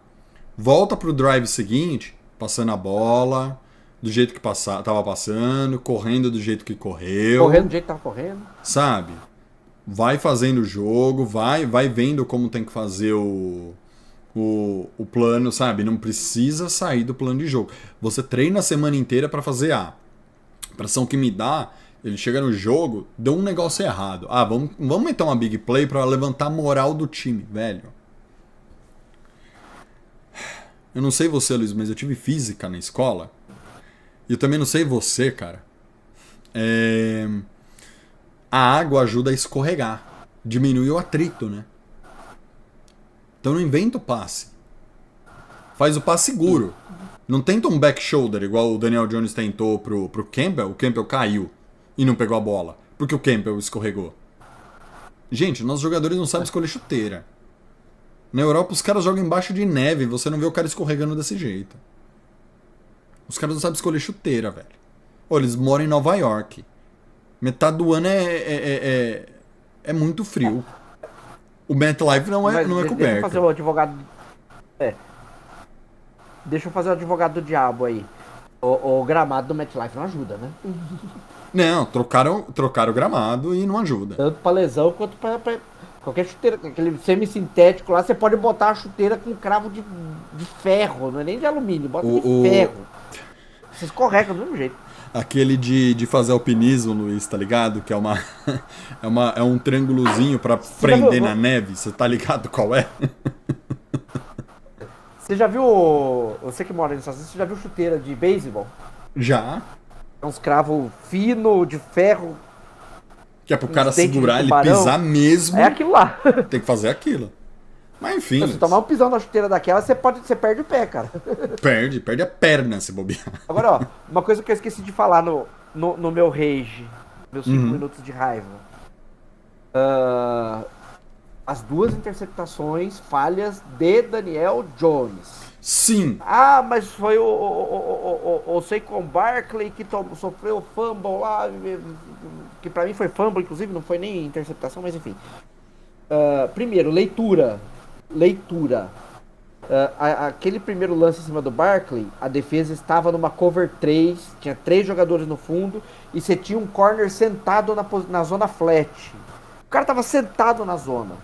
[SPEAKER 1] Volta pro drive seguinte, passando a bola, do jeito que tava passando, correndo do jeito que correu.
[SPEAKER 2] Correndo do jeito que tava correndo.
[SPEAKER 1] Sabe? Vai fazendo o jogo, vai vendo como tem que fazer o plano, sabe? Não precisa sair do plano de jogo. Você treina a semana inteira pra fazer A impressão que me dá, ele chega no jogo, deu um negócio errado. Ah, vamos meter uma big play pra levantar a moral do time, velho. Eu não sei você, Luiz, mas eu tive física na escola. E eu também não sei você, cara. A água ajuda a escorregar. Diminui o atrito, né? Então não inventa o passe. Faz o passe seguro. Não tenta um back shoulder, igual o Daniel Jones tentou pro Campbell. O Campbell caiu e não pegou a bola, porque o Campbell escorregou. Gente, nossos jogadores não sabem escolher chuteira. Na Europa, os caras jogam embaixo de neve, você não vê o cara escorregando desse jeito. Os caras não sabem escolher chuteira, velho. Ô, eles moram em Nova York. Metade do ano é muito frio. O MetLife não é coberto.
[SPEAKER 2] Deixa eu fazer o advogado... Deixa eu fazer o advogado do diabo aí. O gramado do MetLife não ajuda, né?
[SPEAKER 1] Não, trocaram o gramado e não ajuda.
[SPEAKER 2] Tanto pra lesão quanto pra qualquer chuteira. Aquele semissintético lá, você pode botar a chuteira com cravo de ferro, não é nem de alumínio, bota de ferro. Você escorrega do mesmo jeito.
[SPEAKER 1] Aquele de fazer alpinismo, Luiz, tá ligado? Que é um triângulozinho pra prender na neve, você tá ligado qual é?
[SPEAKER 2] Você já viu, você que mora nos Estados Unidos, você já viu chuteira de beisebol?
[SPEAKER 1] Já.
[SPEAKER 2] É uns cravos finos, de ferro.
[SPEAKER 1] Que é pro cara segurar, ele pisar mesmo.
[SPEAKER 2] É aquilo lá.
[SPEAKER 1] Tem que fazer aquilo. Mas enfim.
[SPEAKER 2] Se tomar um pisão na chuteira daquela, você perde o pé, cara.
[SPEAKER 1] Perde a perna se bobear.
[SPEAKER 2] Agora, ó, uma coisa que eu esqueci de falar no meu rage, meus 5 minutos de raiva. as 2 interceptações falhas de Daniel Jones.
[SPEAKER 1] Sim.
[SPEAKER 2] Ah, mas foi o Saquon Barkley que sofreu fumble lá, que pra mim foi fumble, inclusive, não foi nem interceptação, mas enfim. Primeiro, leitura. Aquele primeiro lance em cima do Barkley, a defesa estava numa cover 3, tinha 3 jogadores no fundo, e você tinha um corner sentado na zona flat. O cara estava sentado na zona.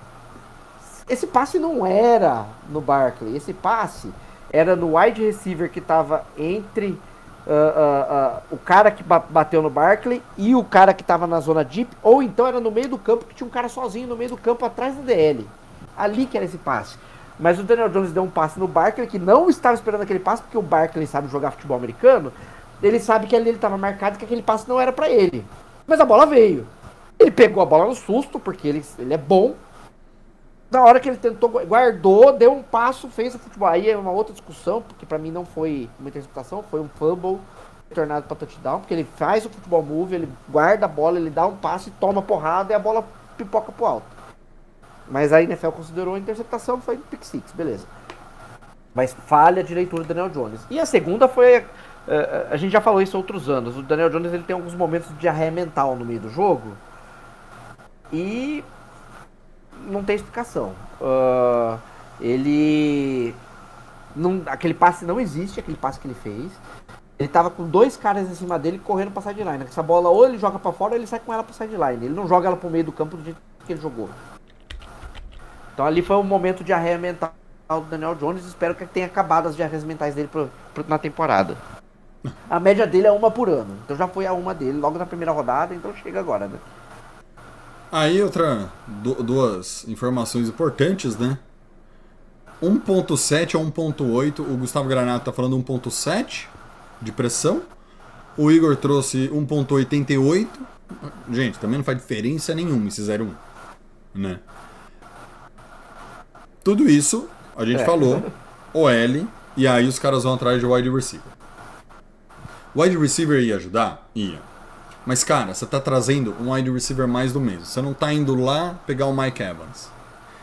[SPEAKER 2] Esse passe não era no Barkley, esse passe era no wide receiver que estava entre o cara que bateu no Barkley e o cara que estava na zona deep, ou então era no meio do campo que tinha um cara sozinho no meio do campo atrás do DL. Ali que era esse passe. Mas o Daniel Jones deu um passe no Barkley que não estava esperando aquele passe, porque o Barkley sabe jogar futebol americano, ele sabe que ali ele estava marcado e que aquele passe não era para ele. Mas a bola veio. Ele pegou a bola no susto, porque ele é bom. Na hora que ele tentou, guardou, deu um passo, fez o futebol. Aí é uma outra discussão, porque pra mim não foi uma interceptação, foi um fumble retornado pra touchdown, porque ele faz o futebol move, ele guarda a bola, ele dá um passe, toma porrada e a bola pipoca pro alto. Mas a NFL considerou a interceptação, foi pick six, beleza. Mas falha de leitura do Daniel Jones. E a segunda foi, a gente já falou isso outros anos, o Daniel Jones ele tem alguns momentos de diarreia mental no meio do jogo, e não tem explicação. Ele não, aquele passe não existe, aquele passe que ele fez. Ele tava com 2 caras em cima dele correndo pra sideline. Essa bola ou ele joga pra fora ou ele sai com ela pra sideline. Ele não joga ela pro meio do campo do jeito que ele jogou. Então ali foi um momento de diarreia mental do Daniel Jones. Espero que tenha acabado as diarreias mentais dele na temporada. A média dele é 1 por ano. Então já foi a 1 dele logo na primeira rodada, então chega agora, né?
[SPEAKER 1] Aí duas informações importantes, né? 1.7 a 1.8, o Gustavo Granato tá falando 1.7 de pressão. O Igor trouxe 1.88. Gente, também não faz diferença nenhuma esse 0.1, né? Tudo isso, a gente falou, OL, e aí os caras vão atrás de wide receiver. Wide receiver ia ajudar? Ia. Mas, cara, você tá trazendo um wide receiver mais do mesmo. Você não tá indo lá pegar o Mike Evans.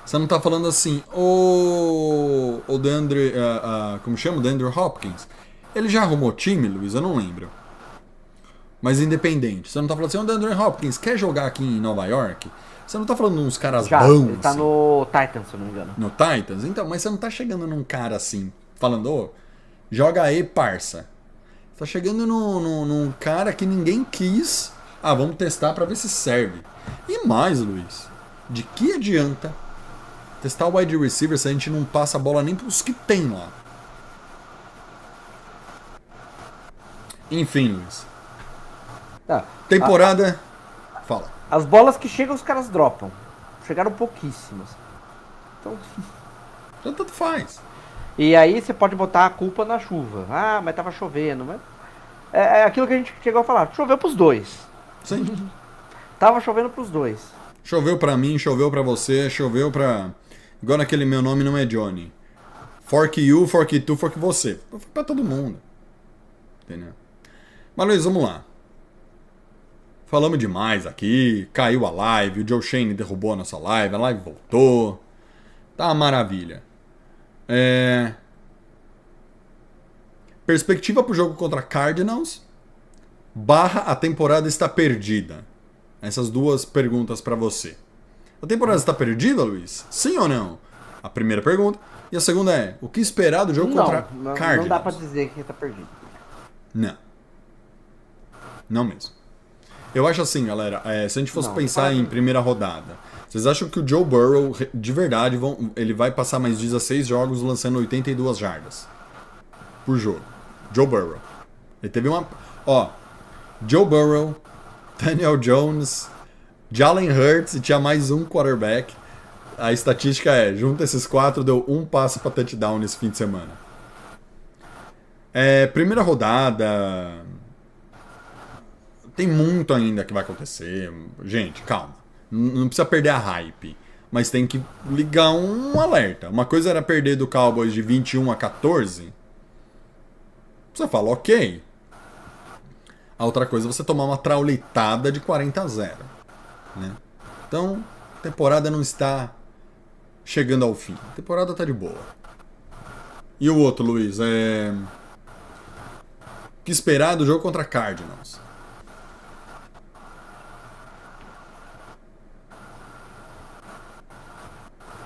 [SPEAKER 1] Você não tá falando assim, o DeAndre, como chama? DeAndre Hopkins. Ele já arrumou time, Luiz? Eu não lembro. Mas independente. Você não tá falando assim, o DeAndre Hopkins quer jogar aqui em Nova York? Você não tá falando de uns caras bons.
[SPEAKER 2] Ele tá assim, no Titans, se eu não me engano.
[SPEAKER 1] No Titans? Então, mas você não tá chegando num cara assim, falando, joga aí, parça. Você tá chegando num cara que ninguém quis. Vamos testar pra ver se serve. E mais, Luiz, de que adianta testar o wide receiver se a gente não passa a bola nem pros que tem lá? Enfim, Luiz. Temporada... Fala.
[SPEAKER 2] As bolas que chegam, os caras dropam. Chegaram pouquíssimas. Então
[SPEAKER 1] tanto faz.
[SPEAKER 2] E aí você pode botar a culpa na chuva. Mas tava chovendo. Mas é aquilo que a gente chegou a falar. Choveu pros dois.
[SPEAKER 1] Sim.
[SPEAKER 2] Tava chovendo pros dois.
[SPEAKER 1] Choveu pra mim, choveu pra você, choveu pra... Igual naquele meu nome não é Johnny. Fork you, fork tu, fork você. Pra todo mundo. Entendeu? Mas Luiz, vamos lá. Falamos demais aqui, caiu a live, o Joe Shane derrubou a nossa live, a live voltou. Tá uma maravilha. Perspectiva pro jogo contra Cardinals / a temporada está perdida. Essas duas perguntas pra você. A temporada está perdida, Luiz? Sim ou não? A primeira pergunta. E a segunda é, o que esperar do jogo contra Cardinals?
[SPEAKER 2] Não dá pra dizer que tá perdido.
[SPEAKER 1] Não. Não mesmo. Eu acho assim, galera, se a gente fosse pensar em primeira rodada, vocês acham que o Joe Burrow, de verdade, ele vai passar mais 16 jogos lançando 82 jardas por jogo? Joe Burrow. Ele teve uma... Joe Burrow, Daniel Jones, Jalen Hurts e tinha mais um quarterback. A estatística junta esses 4, deu 1 passo para touchdown nesse fim de semana. Primeira rodada... Tem muito ainda que vai acontecer. Gente, calma. Não precisa perder a hype. Mas tem que ligar um alerta. Uma coisa era perder do Cowboys de 21-14. Você fala, ok. A outra coisa é você tomar uma traulitada de 40-0. Né? Então, a temporada não está chegando ao fim. A temporada tá de boa. E o outro, Luiz, O que esperar do jogo contra Cardinals?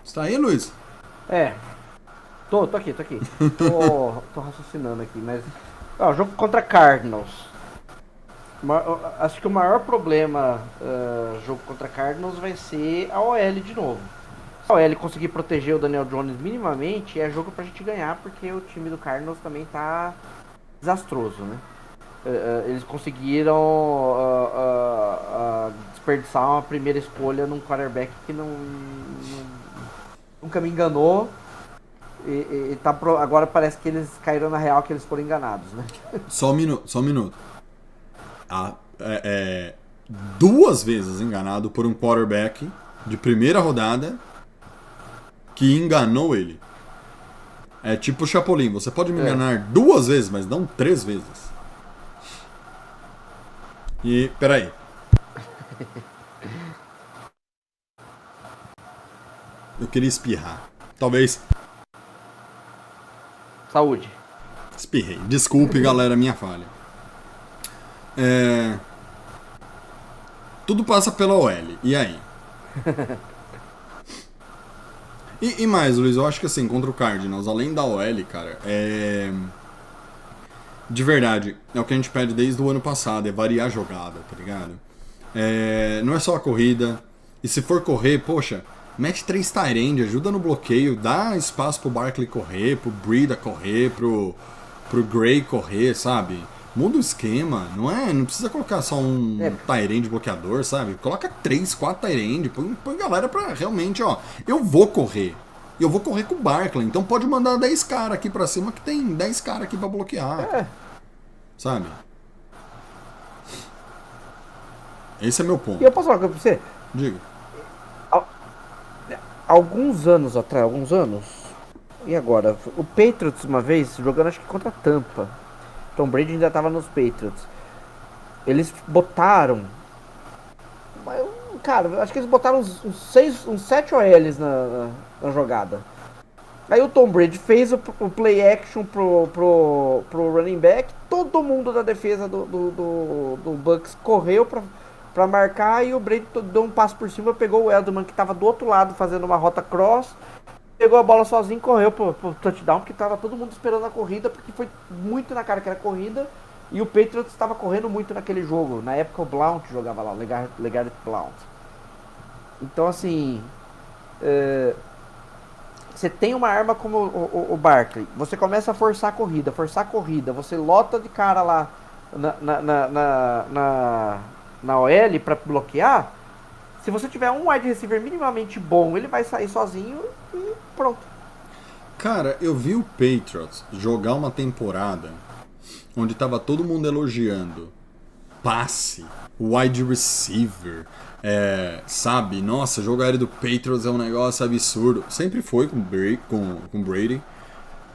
[SPEAKER 1] Está aí, Luiz?
[SPEAKER 2] Tô aqui. Tô raciocinando aqui, mas... o jogo contra Cardinals. Acho que o maior problema jogo contra Cardinals vai ser a OL de novo. Se a OL conseguir proteger o Daniel Jones minimamente, é jogo pra gente ganhar, porque o time do Cardinals também tá desastroso, né? Eles conseguiram desperdiçar uma primeira escolha num quarterback que nunca me enganou. Agora parece que eles caíram na real, que eles foram enganados, né?
[SPEAKER 1] Só um minuto. 2 vezes enganado por um quarterback de primeira rodada que enganou ele. É tipo o Chapolin, você pode me enganar 2 vezes, mas não 3 vezes. E, peraí. Eu queria espirrar. Talvez.
[SPEAKER 2] Saúde.
[SPEAKER 1] Espirrei. Desculpe, galera, minha falha. Tudo passa pela OL. E aí? E mais, Luiz, eu acho que assim, contra o Cardinals, além da OL, cara, de verdade, é o que a gente pede desde o ano passado, é variar a jogada, tá ligado? Não é só a corrida. E se for correr, poxa, mete 3 tight end, ajuda no bloqueio, dá espaço pro Barkley correr, pro Breida correr, pro Gray correr, sabe? Muda o esquema, não precisa colocar só um tight end bloqueador, sabe? Coloca 3, 4 tight end, põe galera pra realmente, eu vou correr. E eu vou correr com o Barkley, então pode mandar 10 caras aqui pra cima que tem 10 caras aqui pra bloquear. Sabe? Esse é meu ponto.
[SPEAKER 2] E eu posso falar uma coisa pra você?
[SPEAKER 1] Diga.
[SPEAKER 2] Alguns anos, e agora? O Patriots uma vez, jogando acho que contra a Tampa. Tom Brady ainda tava nos Patriots. Eles botaram... Cara, acho que eles botaram uns 7 OLs na jogada. Aí o Tom Brady fez o play action pro running back. Todo mundo da defesa do Bucks correu pra marcar. E o Brady deu um passo por cima, pegou o Edelman, que tava do outro lado fazendo uma rota cross. Pegou a bola sozinho e correu pro touchdown, porque tava todo mundo esperando a corrida, porque foi muito na cara que era corrida. E o Patriots estava correndo muito naquele jogo. Na época o Blount jogava lá, o Legarrette Blount. Então assim... você tem uma arma como o Barkley, você começa a forçar a corrida, você lota de cara lá na OL para bloquear. Se você tiver um wide receiver minimamente bom, ele vai sair sozinho e pronto.
[SPEAKER 1] Cara, eu vi o Patriots jogar uma temporada onde tava todo mundo elogiando passe, wide receiver, sabe? Nossa, jogo aéreo do Patriots é um negócio absurdo. Sempre foi com Brady.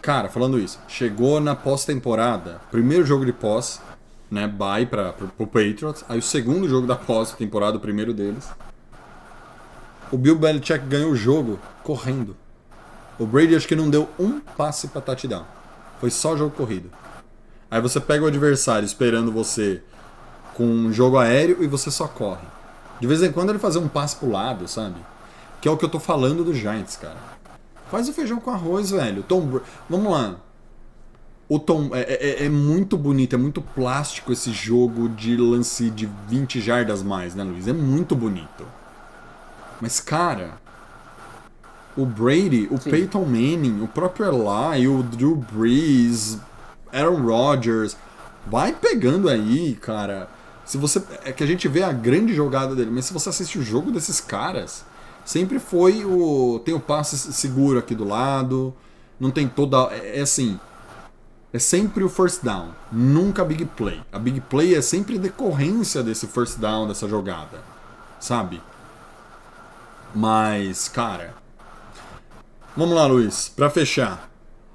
[SPEAKER 1] Cara, falando isso, chegou na pós-temporada, primeiro jogo de pós, né? Bye pro Patriots. Aí o segundo jogo da pós-temporada, o primeiro deles. O Bill Belichick ganhou o jogo correndo. O Brady acho que não deu um passe pra touchdown. Foi só jogo corrido. Aí você pega o adversário esperando você com um jogo aéreo e você só corre. De vez em quando ele fazer um passe pro lado, sabe? Que é o que eu tô falando do Giants, cara. Faz o feijão com arroz, velho. Vamos lá. O Tom é muito bonito, é muito plástico esse jogo de lance de 20 jardas mais, né, Luiz? É muito bonito. Mas, cara, o Brady, o Peyton Manning, o próprio Eli, o Drew Brees, Aaron Rodgers, vai pegando aí, cara. Se você é que a gente vê a grande jogada dele, mas se você assiste o jogo desses caras, sempre foi tem o passe seguro aqui do lado, não tem toda assim, é sempre o first down, nunca a big play. A big play é sempre decorrência desse first down, dessa jogada, sabe? Mas, cara, vamos lá, Luiz, pra fechar.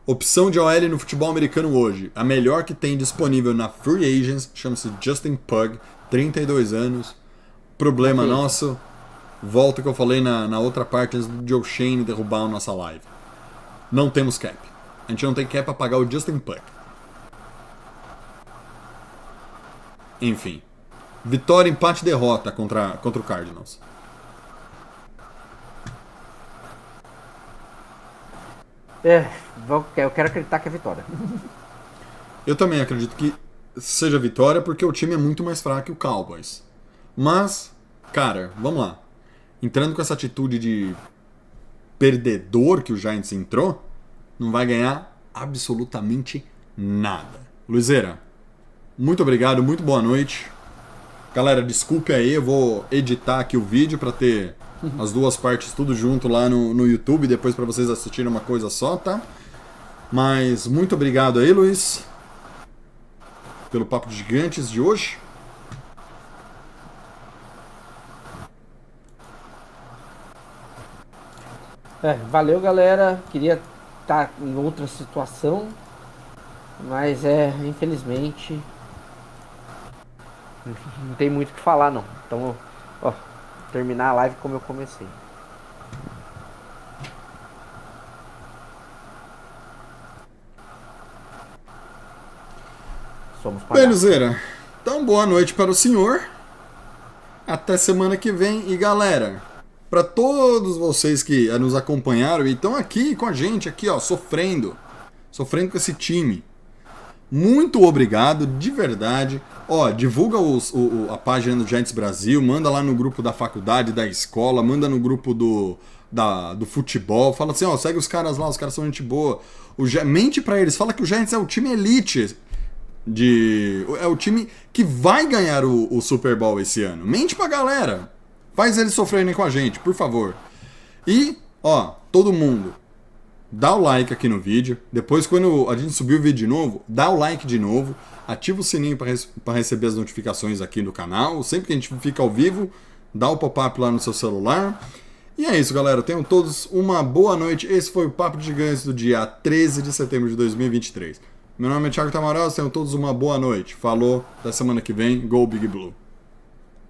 [SPEAKER 1] Opção de OL no futebol americano hoje. A melhor que tem disponível na Free Agents chama-se Justin Pugh, 32 anos. Problema nosso, volta ao que eu falei na outra parte antes do Joe Shane derrubar a nossa live. Não temos cap. A gente não tem cap pra pagar o Justin Puck. Enfim. Vitória, empate e derrota contra o Cardinals.
[SPEAKER 2] Eu quero acreditar que é vitória.
[SPEAKER 1] Eu também acredito que seja vitória porque o time é muito mais fraco que o Cowboys. Mas, cara, vamos lá. Entrando com essa atitude de perdedor que o Giants entrou, não vai ganhar absolutamente nada. Luizeira, muito obrigado, muito boa noite. Galera, desculpe aí, eu vou editar aqui o vídeo para ter as duas partes tudo junto lá no YouTube, depois para vocês assistirem uma coisa só, tá? Mas muito obrigado aí, Luiz, pelo Papo de Gigantes de hoje.
[SPEAKER 2] Valeu, galera. Queria estar em outra situação, mas infelizmente não tem muito o que falar, não. Então, terminar a live como eu comecei. Somos
[SPEAKER 1] Bem, Luzeira, então boa noite para o senhor. Até semana que vem. E galera, para todos vocês que nos acompanharam e estão aqui com a gente, aqui ó, sofrendo com esse time, muito obrigado, de verdade. Ó, divulga a página do Giants Brasil, manda lá no grupo da faculdade, da escola, manda no grupo do futebol, fala assim, ó, segue os caras lá, os caras são gente boa. Mente pra eles, fala que o Giants é o time elite, é o time que vai ganhar o Super Bowl esse ano. Mente pra galera, faz eles sofrerem com a gente, por favor. E, ó, todo mundo, dá o like aqui no vídeo. Depois, quando a gente subir o vídeo de novo, dá o like de novo. Ativa o sininho para receber as notificações aqui no canal. Sempre que a gente fica ao vivo, dá o pop-up lá no seu celular. E é isso, galera. Tenham todos uma boa noite. Esse foi o Papo de Gigantes do dia 13 de setembro de 2023. Meu nome é Thiago Tamaral. Tenham todos uma boa noite. Falou. Até semana que vem. Go Big Blue.